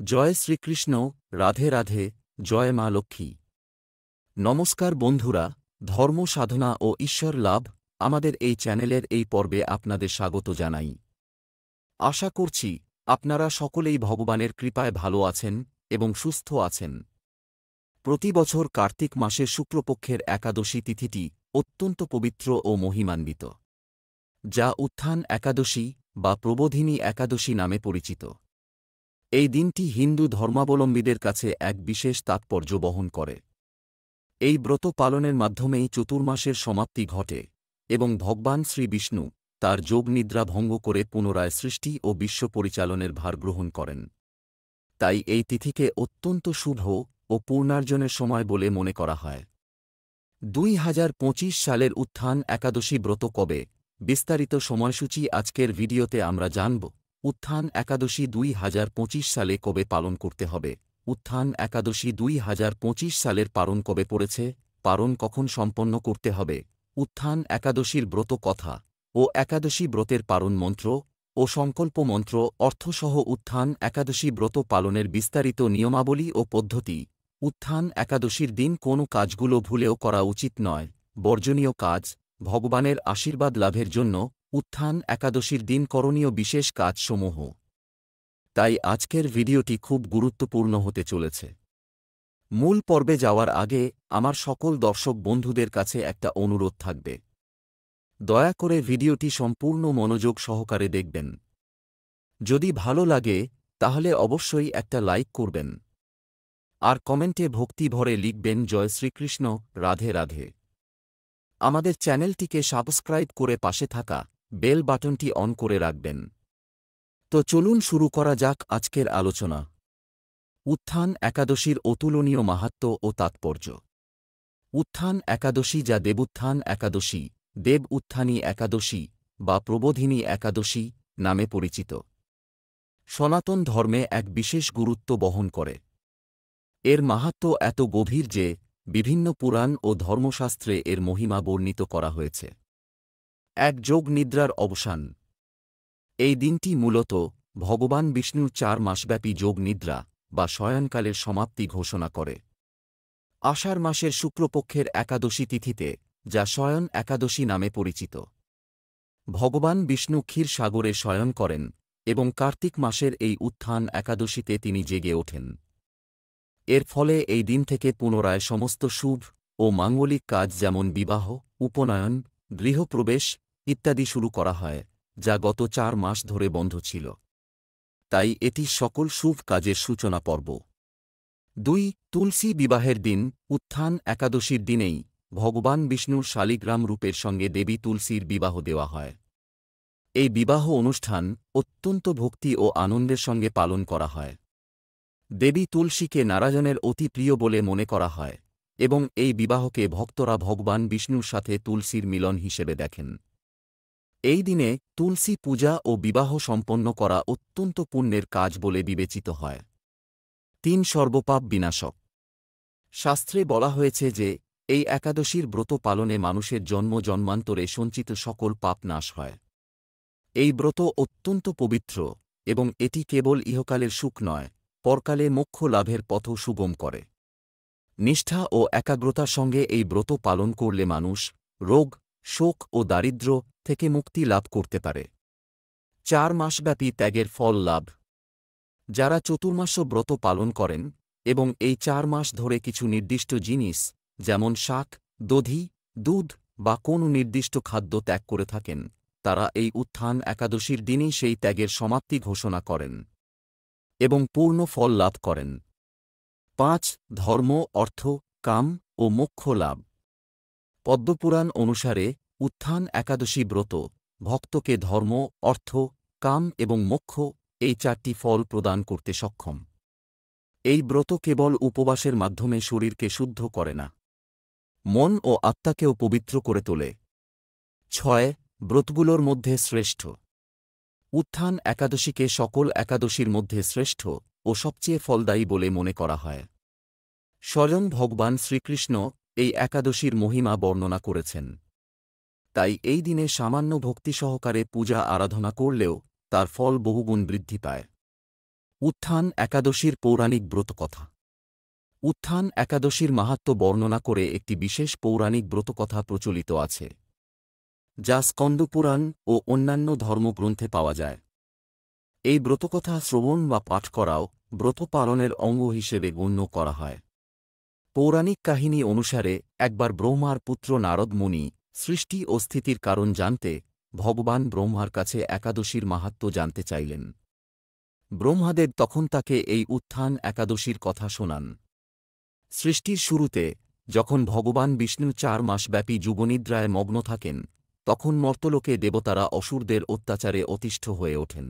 জয় শ্রীকৃষ্ণ, রাধে রাধে, জয় মা লক্ষ্মী। নমস্কার বন্ধুরা, ধর্ম সাধনা ও ঈশ্বর লাভ আমাদের এই চ্যানেলের এই পর্বে আপনাদের স্বাগত জানাই। আশা করছি আপনারা সকলেই ভগবানের কৃপায় ভালো আছেন এবং সুস্থ আছেন। প্রতি বছর কার্তিক মাসের শুক্লপক্ষের একাদশী তিথিটি অত্যন্ত পবিত্র ও মহিমান্বিত, যা উত্থান একাদশী বা প্রবোধিনী একাদশী নামে পরিচিত। এই দিনটি হিন্দু ধর্মাবলম্বীদের কাছে এক বিশেষ তাৎপর্য বহন করে। এই ব্রত পালনের মাধ্যমেই চতুর্মাসের সমাপ্তি ঘটে এবং ভগবান শ্রী বিষ্ণু তার যোগনিদ্রা ভঙ্গ করে পুনরায় সৃষ্টি ও বিশ্ব পরিচালনের ভার গ্রহণ করেন। তাই এই তিথিকে অত্যন্ত শুভ ও পূর্ণার্জনের সময় বলে মনে করা হয়। 2025 সালের উত্থান একাদশী ব্রত কবে, বিস্তারিত সময়সূচি আজকের ভিডিওতে আমরা জানব। উত্থান একাদশী 2025 সালে কবে পালন করতে হবে? উত্থান একাদশী 2025 সালের পারণ কবে পড়েছে? পারণ কখন সম্পন্ন করতে হবে? উত্থান একাদশীর ব্রত কথা ও একাদশী ব্রতের পারণ মন্ত্র ও সংকল্প মন্ত্র অর্থসহ উত্থান একাদশী ব্রত পালনের বিস্তারিত নিয়মাবলী ও পদ্ধতি। উত্থান একাদশীর দিন কোন কাজগুলো ভুলেও করা উচিত নয়, বর্জনীয় কাজ, ভগবানের আশীর্বাদ লাভের জন্য উত্থান একাদশীর দিন করণীয় বিশেষ কাজসমূহ। তাই আজকের ভিডিওটি খুব গুরুত্বপূর্ণ হতে চলেছে। মূল পর্বে যাওয়ার আগে আমার সকল দর্শক বন্ধুদের কাছে একটা অনুরোধ থাকবে। দয়া করে ভিডিওটি সম্পূর্ণ মনোযোগ সহকারে দেখবেন। যদি ভালো লাগে তাহলে অবশ্যই একটা লাইক করবেন আর কমেন্টে ভক্তি ভরে লিখবেন জয় শ্রীকৃষ্ণ, রাধে রাধে। আমাদের চ্যানেলটিকে সাবস্ক্রাইব করে পাশে থাকা বেল বাটনটি অন করে রাখবেন। তো চলুন শুরু করা যাক আজকের আলোচনা। উত্থান একাদশীর অতুলনীয় মাহাত্ম্য ও তাৎপর্য। উত্থান একাদশী, যা দেবুত্থান একাদশী, দেব উত্থানী একাদশী বা প্রবোধিনী একাদশী নামে পরিচিত, সনাতন ধর্মে এক বিশেষ গুরুত্ব বহন করে। এর মাহাত্ম্য এত গভীর যে বিভিন্ন পুরাণ ও ধর্মশাস্ত্রে এর মহিমা বর্ণিত করা হয়েছে। এক যোগ নিদ্রার অবসান। এই দিনটি মূলত ভগবান বিষ্ণুর 4 মাসব্যাপী যোগ নিদ্রা বা শয়নকালের সমাপ্তি ঘোষণা করে। আষাঢ় মাসের শুক্লপক্ষের একাদশী তিথিতে, যা শয়ন একাদশী নামে পরিচিত, ভগবান বিষ্ণু ক্ষীর সাগরে শয়ন করেন এবং কার্তিক মাসের এই উত্থান একাদশীতে তিনি জেগে ওঠেন। এর ফলে এই দিন থেকে পুনরায় সমস্ত শুভ ও মাঙ্গলিক কাজ যেমন বিবাহ, উপনয়ন, গৃহপ্রবেশ ইত্যাদি শুরু করা হয়, যা গত 4 মাস ধরে বন্ধ ছিল। তাই এটি সকল শুভ কাজের সূচনা পর্ব। 2. তুলসী বিবাহের দিন। উত্থান একাদশীর দিনেই ভগবান বিষ্ণুর শালিগ্রাম রূপের সঙ্গে দেবী তুলসীর বিবাহ দেওয়া হয়। এই বিবাহ অনুষ্ঠান অত্যন্ত ভক্তি ও আনন্দের সঙ্গে পালন করা হয়। দেবী তুলসীকে নারায়ণের অতি প্রিয় বলে মনে করা হয় এবং এই বিবাহকে ভক্তরা ভগবান বিষ্ণুর সাথে তুলসীর মিলন হিসেবে দেখেন। এই দিনে তুলসী পূজা ও বিবাহ সম্পন্ন করা অত্যন্ত পুণ্যের কাজ বলে বিবেচিত হয়। 3. সর্বপাপ বিনাশক। শাস্ত্রে বলা হয়েছে যে এই একাদশীর ব্রত পালনে মানুষের জন্ম জন্মান্তরে সঞ্চিত সকল পাপ নাশ হয়। এই ব্রত অত্যন্ত পবিত্র এবং এটি কেবল ইহকালের সুখ নয়, পরকালে মোক্ষ লাভের পথও সুগম করে। নিষ্ঠা ও একাগ্রতার সঙ্গে এই ব্রত পালন করলে মানুষ রোগ, শোক ও দারিদ্র্য থেকে মুক্তি লাভ করতে পারে। 4 মাসব্যাপী ত্যাগের ফল লাভ। যারা চতুর্মাস ব্রত পালন করেন এবং এই 4 মাস ধরে কিছু নির্দিষ্ট জিনিস যেমন শাক, দধি, দুধ বা কোনো নির্দিষ্ট খাদ্য ত্যাগ করে থাকেন, তারা এই উত্থান একাদশীর দিনই সেই ত্যাগের সমাপ্তি ঘোষণা করেন এবং পূর্ণ ফল লাভ করেন। 5. ধর্ম, অর্থ, কাম ও মোক্ষ লাভ। পদ্মপুরাণ অনুসারে উত্থান একাদশী ব্রত ভক্তকে ধর্ম, অর্থ, কাম এবং মোক্ষ এই 4টি ফল প্রদান করতে সক্ষম। এই ব্রত কেবল উপবাসের মাধ্যমে শরীরকে শুদ্ধ করে না, মন ও আত্মাকেও পবিত্র করে তোলে। 6. ব্রতগুলোর মধ্যে শ্রেষ্ঠ। উত্থান একাদশীকে সকল একাদশীর মধ্যে শ্রেষ্ঠ ও সবচেয়ে ফলদায়ী বলে মনে করা হয়। স্বয়ং ভগবান শ্রীকৃষ্ণ এই একাদশীর মহিমা বর্ণনা করেছেন। তাই এই দিনে সামান্য ভক্তি সহকারে পূজা আরাধনা করলেও তার ফল বহুগুণ বৃদ্ধি পায়। উত্থান একাদশীর পৌরাণিক ব্রতকথা। উত্থান একাদশীর মাহাত্ম্য বর্ণনা করে একটি বিশেষ পৌরাণিক ব্রতকথা প্রচলিত আছে, যা স্কন্দপুরাণ ও অন্যান্য ধর্মগ্রন্থে পাওয়া যায়। এই ব্রতকথা শ্রবণ বা পাঠ করাও ব্রত পালনের অঙ্গ হিসেবে গণ্য করা হয়। পৌরাণিক কাহিনী অনুসারে একবার ব্রহ্মার পুত্র নারদ মুনি সৃষ্টি ও স্থিতির কারণ জানতে ভগবান ব্রহ্মার কাছে একাদশীর মাহাত্ম্য জানতে চাইলেন। ব্রহ্মাদেব তখন তাকে এই উত্থান একাদশীর কথা শোনান। সৃষ্টির শুরুতে যখন ভগবান বিষ্ণু 4 মাসব্যাপী যুগনিদ্রায় মগ্ন থাকেন, তখন মর্তলোকে দেবতারা অসুরদের অত্যাচারে অতিষ্ঠ হয়ে ওঠেন।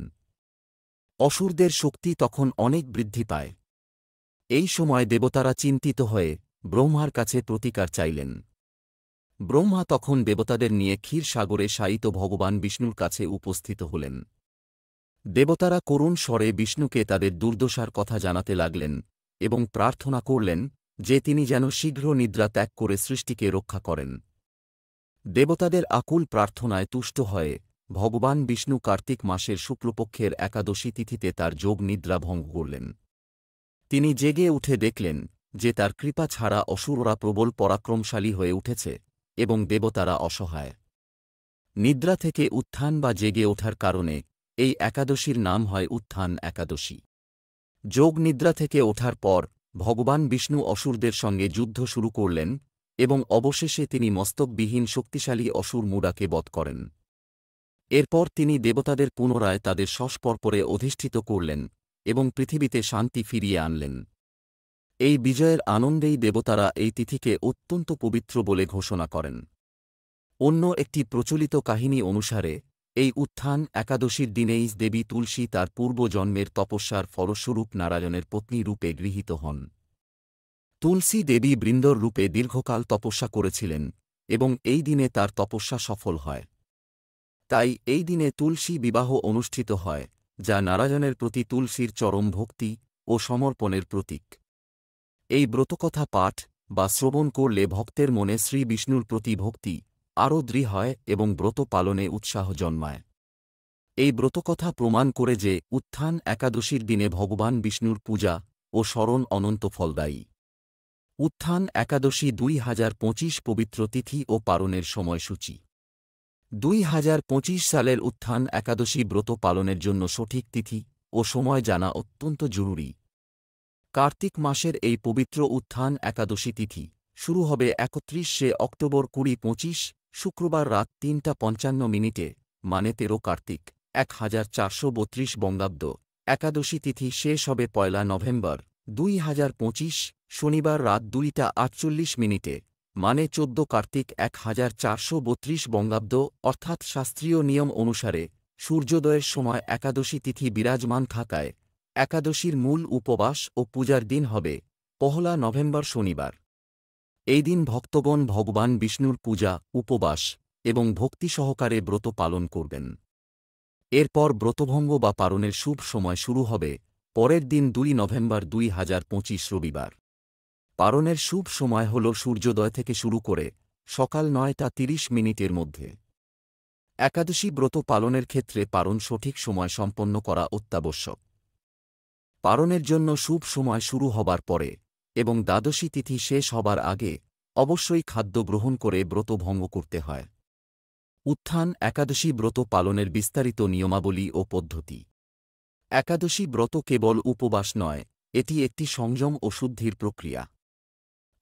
অসুরদের শক্তি তখন অনেক বৃদ্ধি পায়। এই সময় দেবতারা চিন্তিত হয়ে ব্রহ্মার কাছে প্রতিকার চাইলেন। ব্রহ্মা তখন দেবতাদের নিয়ে ক্ষীর সাগরে শায়িত ভগবান বিষ্ণুর কাছে উপস্থিত হলেন। দেবতারা করুণ স্বরে বিষ্ণুকে তাদের দুর্দশার কথা জানাতে লাগলেন এবং প্রার্থনা করলেন যে তিনি যেন শীঘ্র নিদ্রা ত্যাগ করে সৃষ্টিকে রক্ষা করেন। দেবতাদের আকুল প্রার্থনায় তুষ্ট হয়ে ভগবান বিষ্ণু কার্তিক মাসের শুক্লপক্ষের একাদশী তিথিতে তার যোগ নিদ্রা ভঙ্গ করলেন। তিনি জেগে উঠে দেখলেন যে তার কৃপা ছাড়া অসুররা প্রবল পরাক্রমশালী হয়ে উঠেছে এবং দেবতারা অসহায়। নিদ্রা থেকে উত্থান বা জেগে ওঠার কারণে এই একাদশীর নাম হয় উত্থান একাদশী। যোগ নিদ্রা থেকে ওঠার পর ভগবান বিষ্ণু অসুরদের সঙ্গে যুদ্ধ শুরু করলেন এবং অবশেষে তিনি মস্তকবিহীন শক্তিশালী অসুর মুডাকে বধ করেন। এরপর তিনি দেবতাদের পুনরায় তাদের সস্পর্পরে অধিষ্ঠিত করলেন এবং পৃথিবীতে শান্তি ফিরিয়ে আনলেন। এই বিজয়ের আনন্দেই দেবতারা এই তিথিকে অত্যন্ত পবিত্র বলে ঘোষণা করেন। অন্য একটি প্রচলিত কাহিনী অনুসারে এই উত্থান একাদশীর দিনেই দেবী তুলসী তার পূর্বজন্মের তপস্যার ফলস্বরূপ নারায়ণের পত্নী রূপে গৃহীত হন। তুলসী দেবী বৃন্দর রূপে দীর্ঘকাল তপস্যা করেছিলেন এবং এই দিনে তার তপস্যা সফল হয়। তাই এই দিনে তুলসী বিবাহ অনুষ্ঠিত হয়, যা নারায়ণের প্রতি তুলসীর চরম ভক্তি ও সমর্পণের প্রতীক। এই ব্রতকথা পাঠ বা শ্রবণ করলে ভক্তের মনে শ্রী বিষ্ণুর প্রতি ভক্তি আরও দৃঢ় হয় এবং ব্রত পালনে উৎসাহ জন্মায়। এই ব্রতকথা প্রমাণ করে যে উত্থান একাদশীর দিনে ভগবান বিষ্ণুর পূজা ও স্মরণ অনন্ত ফলদায়ী। উত্থান একাদশী 2025 পবিত্র তিথি ও পালনের সময়সূচি। 2025 সালের উত্থান একাদশী ব্রত পালনের জন্য সঠিক তিথি ও সময় জানা অত্যন্ত জরুরি। কার্তিক মাসের এই পবিত্র উত্থান একাদশী তিথি শুরু হবে 31শে অক্টোবর 2025 শুক্রবার রাত 3:55 মানে 13 কার্তিক 1432 বঙ্গাব্দ। একাদশী তিথি শেষ হবে 1 নভেম্বর 2025 শনিবার রাত 2:48 মানে 14 কার্তিক 1432 বঙ্গাব্দ। অর্থাৎ শাস্ত্রীয় নিয়ম অনুসারে সূর্যোদয়ের সময় একাদশী তিথি বিরাজমান থাকায় একাদশীর মূল উপবাস ও পূজার দিন হবে 1 নভেম্বর শনিবার। এই দিন ভক্তগণ ভগবান বিষ্ণুর পূজা, উপবাস এবং ভক্তি সহকারে ব্রত পালন করবেন। এরপর ব্রতভঙ্গ বা পালনের শুভ সময় শুরু হবে পরের দিন 2 নভেম্বর 2025 রবিবার। পালনের শুভ সময় হল সূর্যোদয় থেকে শুরু করে সকাল 9:30 মধ্যে। একাদশী ব্রত পালনের ক্ষেত্রে পালন সঠিক সময় সম্পন্ন করা অত্যাবশ্যক। পালনের জন্য শুভ সময় শুরু হবার পরে এবং দ্বাদশী তিথি শেষ হবার আগে অবশ্যই খাদ্য গ্রহণ করে ব্রত ভঙ্গ করতে হয়। উত্থান একাদশী ব্রত পালনের বিস্তারিত নিয়মাবলী ও পদ্ধতি। একাদশী ব্রত কেবল উপবাস নয়, এটি একটি সংযম ও শুদ্ধির প্রক্রিয়া।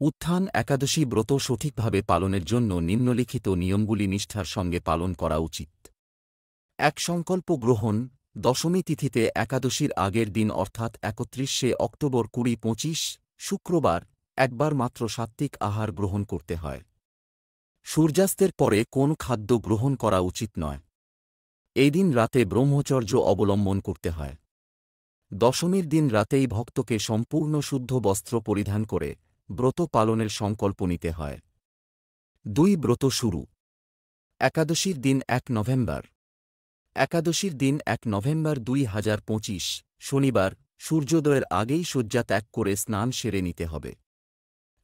উত্থান একাদশী ব্রত সঠিকভাবে পালনের জন্য নিম্নলিখিত নিয়মগুলি নিষ্ঠার সঙ্গে পালন করা উচিত। 1 সংকল্প গ্রহণ। দশমী তিথিতে একাদশীর আগের দিন অর্থাৎ 31শে অক্টোবর 2025 শুক্রবার একবার মাত্র সাত্ত্বিক আহার গ্রহণ করতে হয়। সূর্যাস্তের পরে কোন খাদ্য গ্রহণ করা উচিত নয়। এই দিন রাতে ব্রহ্মচর্য অবলম্বন করতে হয়। দশমীর দিন রাতেই ভক্তকে সম্পূর্ণ শুদ্ধ বস্ত্র পরিধান করে ব্রত পালনের সংকল্প নিতে হয়। 2 ব্রত শুরু। একাদশীর দিন 1 নভেম্বর। একাদশীর দিন 1 নভেম্বর 2025 শনিবার সূর্যোদয়ের আগেই শয্যা ত্যাগ করে স্নান সেরে নিতে হবে।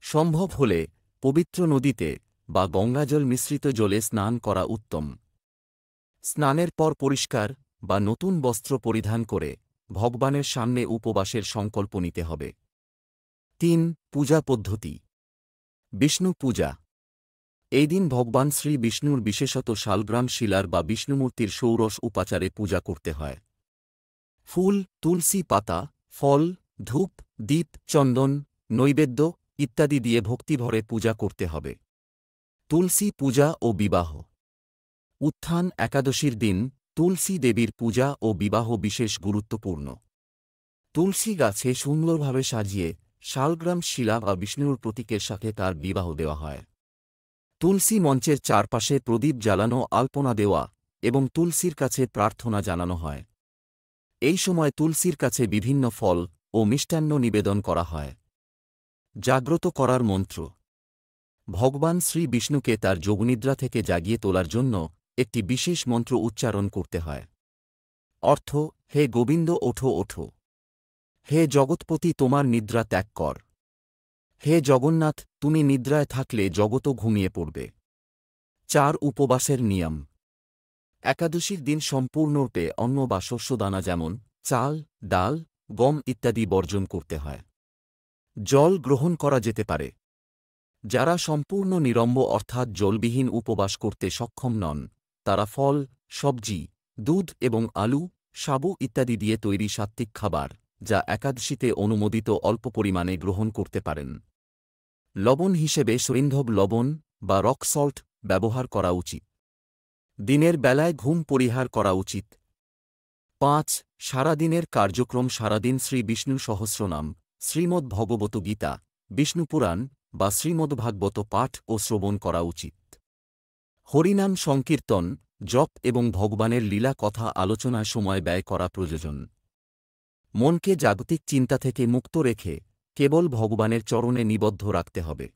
সম্ভব হলে পবিত্র নদীতে বা গঙ্গাজল মিশ্রিত জলে স্নান করা উত্তম। স্নানের পর পরিষ্কার বা নতুন বস্ত্র পরিধান করে ভগবানের সামনে উপবাসের সংকল্প নিতে হবে। 3. পূজা পদ্ধতি। বিষ্ণু পূজা। এই দিন ভগবান শ্রী বিষ্ণুর বিশেষত শালগ্রাম শিলার বা বিষ্ণুমূর্তির ষোড়শ উপাচারে পূজা করতে হয়। ফুল, তুলসী পাতা, ফল, ধূপ, দীপ, চন্দন, নৈবেদ্য ইত্যাদি দিয়ে ভক্তিভরে পূজা করতে হবে। তুলসী পূজা ও বিবাহ। উত্থান একাদশীর দিন তুলসী দেবীর পূজা ও বিবাহ বিশেষ গুরুত্বপূর্ণ। তুলসী গাছে সুন্দরভাবে সাজিয়ে শালগ্রাম শিলা বা বিষ্ণুর প্রতীকের সাথে তার বিবাহ দেওয়া হয়। তুলসী মঞ্চের চারপাশে প্রদীপ জ্বালানো, আলপনা দেওয়া এবং তুলসীর কাছে প্রার্থনা জানানো হয়। এই সময় তুলসীর কাছে বিভিন্ন ফল ও মিষ্টান্ন নিবেদন করা হয়। জাগ্রত করার মন্ত্র। ভগবান শ্রী বিষ্ণুকে তার যোগনিদ্রা থেকে জাগিয়ে তোলার জন্য একটি বিশেষ মন্ত্র উচ্চারণ করতে হয়। অর্থ: হে গোবিন্দ, ওঠো ওঠো। হে জগৎপতি, তোমার নিদ্রা ত্যাগ কর। হে জগন্নাথ, তুমি নিদ্রায় থাকলে জগতও ঘুমিয়ে পড়বে। 4. উপবাসের নিয়ম। একাদশীর দিন সম্পূর্ণরূপে অন্ন বা শস্যদানা যেমন চাল, ডাল, গম ইত্যাদি বর্জন করতে হয়। জল গ্রহণ করা যেতে পারে। যারা সম্পূর্ণ নিরম্ব অর্থাৎ জলবিহীন উপবাস করতে সক্ষম নন, তারা ফল, সবজি, দুধ এবং আলু, সাবু ইত্যাদি দিয়ে তৈরি সাত্ত্বিক খাবার, যা একাদশীতে অনুমোদিত, অল্প পরিমাণে গ্রহণ করতে পারেন। লবণ হিসেবে সৈন্ধব লবণ বা রক সল্ট ব্যবহার করা উচিত। দিনের বেলায় ঘুম পরিহার করা উচিত। 5. সারাদিনের কার্যক্রম। সারাদিন শ্রী বিষ্ণু সহস্রনাম, শ্রীমদ্ ভগবত গীতা, বিষ্ণুপুরাণ বা শ্রীমদ্ভাগবত পাঠ ও শ্রবণ করা উচিত। হরিনাম সংকীর্তন, জপ এবং ভগবানের লীলা কথা আলোচনায় সময় ব্যয় করা প্রয়োজন। মনকে জাগতিক চিন্তা থেকে মুক্ত রেখে কেবল ভগবানের চরণে নিবদ্ধ রাখতে হবে।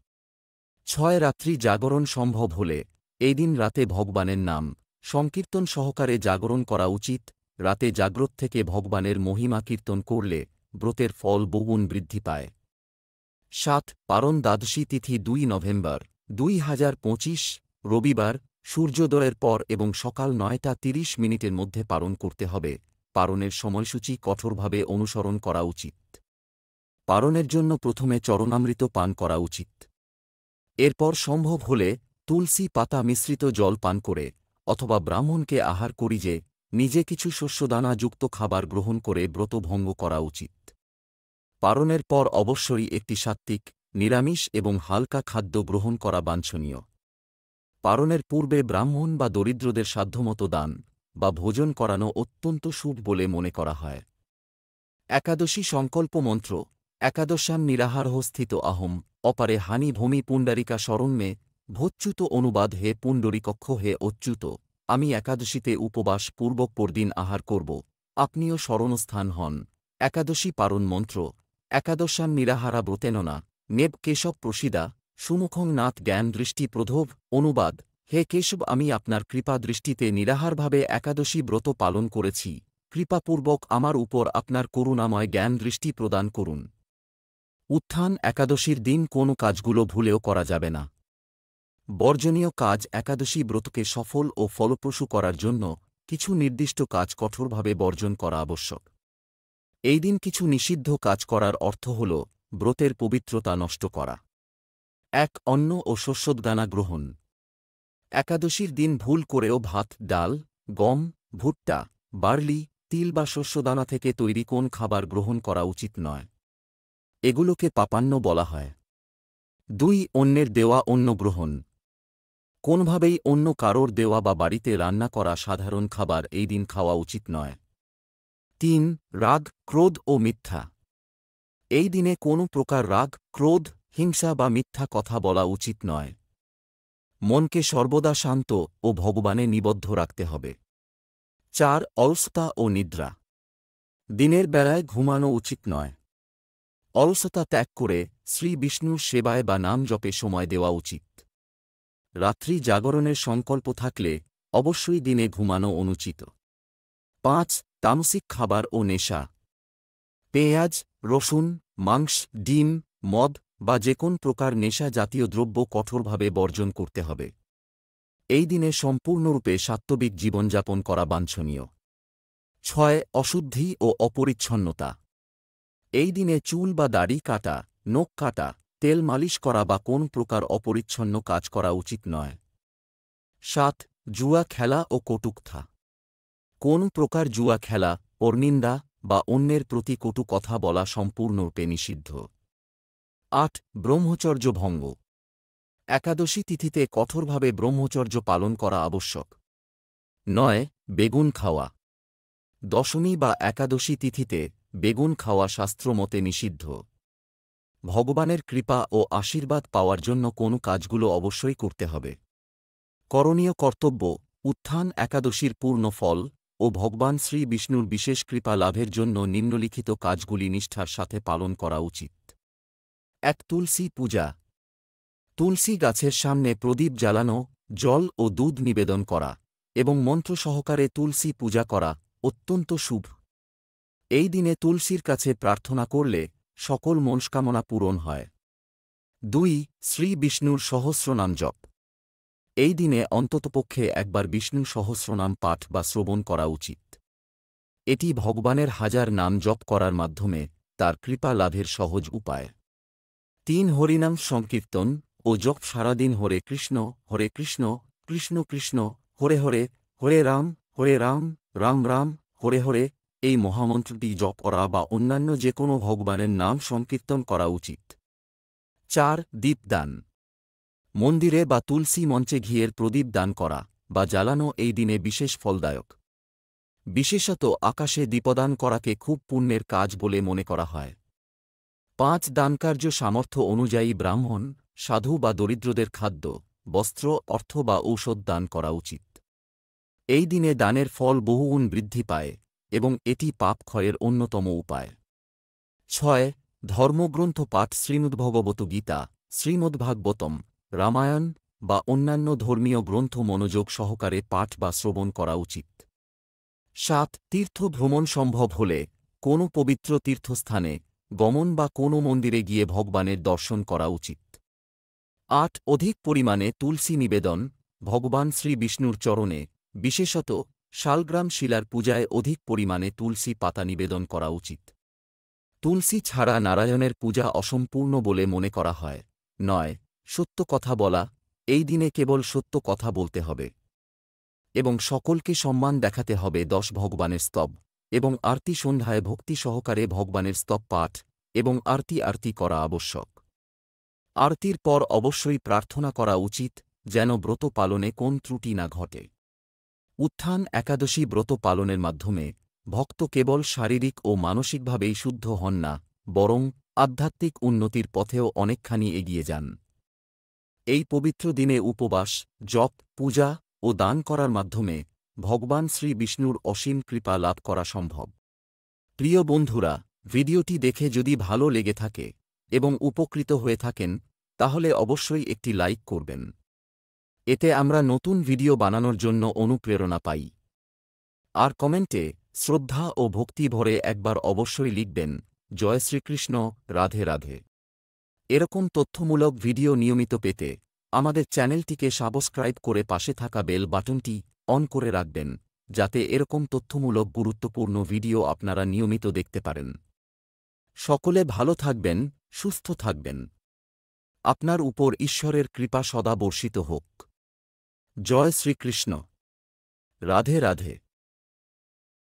6. রাত্রি জাগরণ। সম্ভব হলে এই দিন রাতে ভগবানের নাম সংকীর্তন সহকারে জাগরণ করা উচিত। রাতে জাগ্রত থেকে ভগবানের মহিমা কীর্তন করলে ব্রতের ফল বহুগুণ বৃদ্ধি পায়। 7. পারণ দ্বাদশী তিথি 2 নভেম্বর 2025 রবিবার সূর্যোদয়ের পর এবং সকাল 9:30 মধ্যে পারণ করতে হবে। পারণের সময়সূচি কঠোরভাবে অনুসরণ করা উচিত। পারণের জন্য প্রথমে চরণামৃত পান করা উচিত। এরপর সম্ভব হলে তুলসী পাতা মিশ্রিত জল পান করে অথবা ব্রাহ্মণকে আহার করিয়ে নিজে কিছু শস্যদানা যুক্ত খাবার গ্রহণ করে ব্রত ভঙ্গ করা উচিত। পারণের পর অবশ্যই একটি সাত্ত্বিক, নিরামিষ এবং হালকা খাদ্য গ্রহণ করা বাঞ্ছনীয়। পারণের পূর্বে ব্রাহ্মণ বা দরিদ্রদের সাধ্যমতো দান বা ভোজন করানো অত্যন্ত শুভ বলে মনে করা হয়। একাদশী সংকল্প মন্ত্র। একাদশ্যাম নিরাহারহ স্থিত আহম অপারে হানি ভূমি পুণ্ডরিকা শরণ্যে ভোচ্যুত। অনুবাদ: হে পুণ্ডরিকক্ষ, হে অচ্যুত, আমি একাদশীতে উপবাস পূর্বক পরদিন আহার করব, আপনিও শরণস্থান হন। একাদশী পারণ মন্ত্র। একাদশ্যাম নিরাহারা ব্রতেননা নেব কেশব প্রসিদা সুমুখং নাথ জ্ঞান দৃষ্টি প্রধব। অনুবাদ: হে কেশব, আমি আপনার কৃপা দৃষ্টিতে নিরাহারভাবে একাদশী ব্রত পালন করেছি, কৃপাপূর্বক আমার উপর আপনার করুণাময় জ্ঞান দৃষ্টি প্রদান করুন। উত্থান একাদশীর দিন কোন কাজগুলো ভুলেও করা যাবে না। বর্জনীয় কাজ। একাদশী ব্রতকে সফল ও ফলপ্রসূ করার জন্য কিছু নির্দিষ্ট কাজ কঠোরভাবে বর্জন করা আবশ্যক। এই দিন কিছু নিষিদ্ধ কাজ করার অর্থ হল ব্রতের পবিত্রতা নষ্ট করা। 1. অন্ন ও শস্যদানা গ্রহণ। একাদশীর দিন ভুল করেও ভাত, ডাল, গম, ভুট্টা, বার্লি, তিল বা শস্যদানা থেকে তৈরি কোন খাবার গ্রহণ করা উচিত নয়। এগুলোকে পাপান্ন বলা হয়। 2. অন্যের দেওয়া অন্ন গ্রহণ। কোনভাবেই অন্য কারোর দেওয়া বা বাড়িতে রান্না করা সাধারণ খাবার এই দিন খাওয়া উচিত নয়। 3. রাগ, ক্রোধ ও মিথ্যা। এই দিনে কোনো প্রকার রাগ, ক্রোধ, হিংসা বা মিথ্যা কথা বলা উচিত নয়। মনকে সর্বদা শান্ত ও ভগবানে নিবদ্ধ রাখতে হবে। 4. অলসতা ও নিদ্রা। দিনের বেলায় ঘুমানো উচিত নয়। অলসতা ত্যাগ করে শ্রী বিষ্ণুর সেবায় বা নাম জপে সময় দেওয়া উচিত। রাত্রি জাগরণের সংকল্প থাকলে অবশ্যই দিনে ঘুমানো অনুচিত। 5. তামসিক খাবার ও নেশা। পেঁয়াজ, রসুন, মাংস, ডিম, মদ বা যে কোন প্রকার নেশা জাতীয় দ্রব্য কঠোরভাবে বর্জন করতে হবে। এই দিনে সম্পূর্ণরূপে সাত্ত্বিক জীবনযাপন করা বাঞ্ছনীয়। 6. অশুদ্ধি ও অপরিচ্ছন্নতা। এই দিনে চুল বা দাড়ি কাটা, নখ কাটা, তেল মালিশ করা বা কোন প্রকার অপরিচ্ছন্ন কাজ করা উচিত নয়। 7. জুয়া খেলা ও কটুকথা। কোন প্রকার জুয়া খেলা, পরনিন্দা বা অন্যের প্রতি কটু কথা বলা সম্পূর্ণরূপে নিষিদ্ধ। 8. ব্রহ্মচর্য ভঙ্গ। একাদশী তিথিতে কঠোরভাবে ব্রহ্মচর্য পালন করা আবশ্যক। 9. বেগুন খাওয়া। দশমী বা একাদশী তিথিতে বেগুন খাওয়া শাস্ত্রমতে নিষিদ্ধ। ভগবানের কৃপা ও আশীর্বাদ পাওয়ার জন্য কোন কাজগুলো অবশ্যই করতে হবে। করণীয় কর্তব্য: উত্থান একাদশীর পূর্ণ ফল ও ভগবান শ্রী বিষ্ণুর বিশেষ কৃপা লাভের জন্য নিম্নলিখিত কাজগুলি নিষ্ঠার সাথে পালন করা উচিত। 1. তুলসী পূজা। তুলসী গাছের সামনে প্রদীপ জ্বালানো, জল ও দুধ নিবেদন করা এবং মন্ত্র সহকারে তুলসী পূজা করা অত্যন্ত শুভ। এই দিনে তুলসীর কাছে প্রার্থনা করলে সকল মনস্কামনা পূরণ হয়। 2. শ্রী বিষ্ণুর সহস্রনাম জপ। এই দিনে অন্ততপক্ষে একবার বিষ্ণু সহস্রনাম পাঠ বা শ্রবণ করা উচিত। এটি ভগবানের হাজার নাম জপ করার মাধ্যমে তার কৃপা লাভের সহজ উপায়। 3. হরিনাম সংকীর্তন ও জপ। সারাদিন হরে কৃষ্ণ কৃষ্ণ কৃষ্ণ হরে হরে, হরে রাম রাম রাম হরে হরে এই মহামন্ত্রটি জপ করা বা অন্যান্য যে কোনো ভগবানের নাম সংকীর্তন করা উচিত। 4. দীপদান। মন্দিরে বা তুলসী মঞ্চে ঘিয়ের প্রদীপ দান করা বা জ্বালানো এই দিনে বিশেষ ফলদায়ক। বিশেষত আকাশে দীপদান করাকে খুব পুণ্যের কাজ বলে মনে করা হয়। 5. দানকার্য সামর্থ্য অনুযায়ী ব্রাহ্মণ, সাধু বা দরিদ্রদের খাদ্য, বস্ত্র, অর্থ বা ঔষধ দান করা উচিত। এই দিনে দানের ফল বহুগুণ বৃদ্ধি পায় এবং এটি পাপ ক্ষয়ের অন্যতম উপায়। 6. ধর্মগ্রন্থ পাঠ। শ্রীমদ্ভগবত গীতা, শ্রীমদ্ভাগবতম, রামায়ণ বা অন্যান্য ধর্মীয় গ্রন্থ মনোযোগ সহকারে পাঠ বা শ্রবণ করা উচিত। 7. তীর্থ ভ্রমণ সম্ভব হলে কোনো পবিত্র তীর্থস্থানে গমন বা কোনো মন্দিরে গিয়ে ভগবানের দর্শন করা উচিত। 8. অধিক পরিমাণে তুলসী নিবেদন। ভগবান শ্রী বিষ্ণুর চরণে, বিশেষত শালগ্রাম শিলার পূজায় অধিক পরিমাণে তুলসী পাতা নিবেদন করা উচিত। তুলসী ছাড়া নারায়ণের পূজা অসম্পূর্ণ বলে মনে করা হয়। 9. সত্য কথা বলা। এই দিনে কেবল সত্য কথা বলতে হবে এবং সকলকে সম্মান দেখাতে হবে। 10. ভগবানের স্তব এবং আরতি। সন্ধ্যায় ভক্তি সহকারে ভগবানের স্তব পাঠ এবং আরতি করা আবশ্যক। আরতির পর অবশ্যই প্রার্থনা করা উচিত যেন ব্রত পালনে কোন ত্রুটি না ঘটে। উত্থান একাদশী ব্রত পালনের মাধ্যমে ভক্ত কেবল শারীরিক ও মানসিকভাবেই শুদ্ধ হন না, বরং আধ্যাত্মিক উন্নতির পথেও অনেকখানি এগিয়ে যান। এই পবিত্র দিনে উপবাস, জপ, পূজা ও দান করার মাধ্যমে ভগবান শ্রী বিষ্ণুর অসীম কৃপা লাভ করা সম্ভব। প্রিয় বন্ধুরা, ভিডিওটি দেখে যদি ভালো লেগে থাকে এবং উপকৃত হয়ে থাকেন তাহলে অবশ্যই একটি লাইক করবেন। এতে আমরা নতুন ভিডিও বানানোর জন্য অনুপ্রেরণা পাই। আর কমেন্টে শ্রদ্ধা ও ভক্তি ভরে একবার অবশ্যই লিখবেন, জয় শ্রীকৃষ্ণ, রাধে রাধে। এরকম তথ্যমূলক ভিডিও নিয়মিত পেতে আমাদের চ্যানেলটিকে সাবস্ক্রাইব করে পাশে থাকা বেল বাটনটি অন করে রাখবেন, যাতে এরকম তথ্যমূলক গুরুত্বপূর্ণ ভিডিও আপনারা নিয়মিত দেখতে পারেন। সকলে ভালো থাকবেন, সুস্থ থাকবেন। আপনার উপর ঈশ্বরের কৃপা সদা বর্ষিত হোক। জয় শ্রীকৃষ্ণ, রাধে রাধে।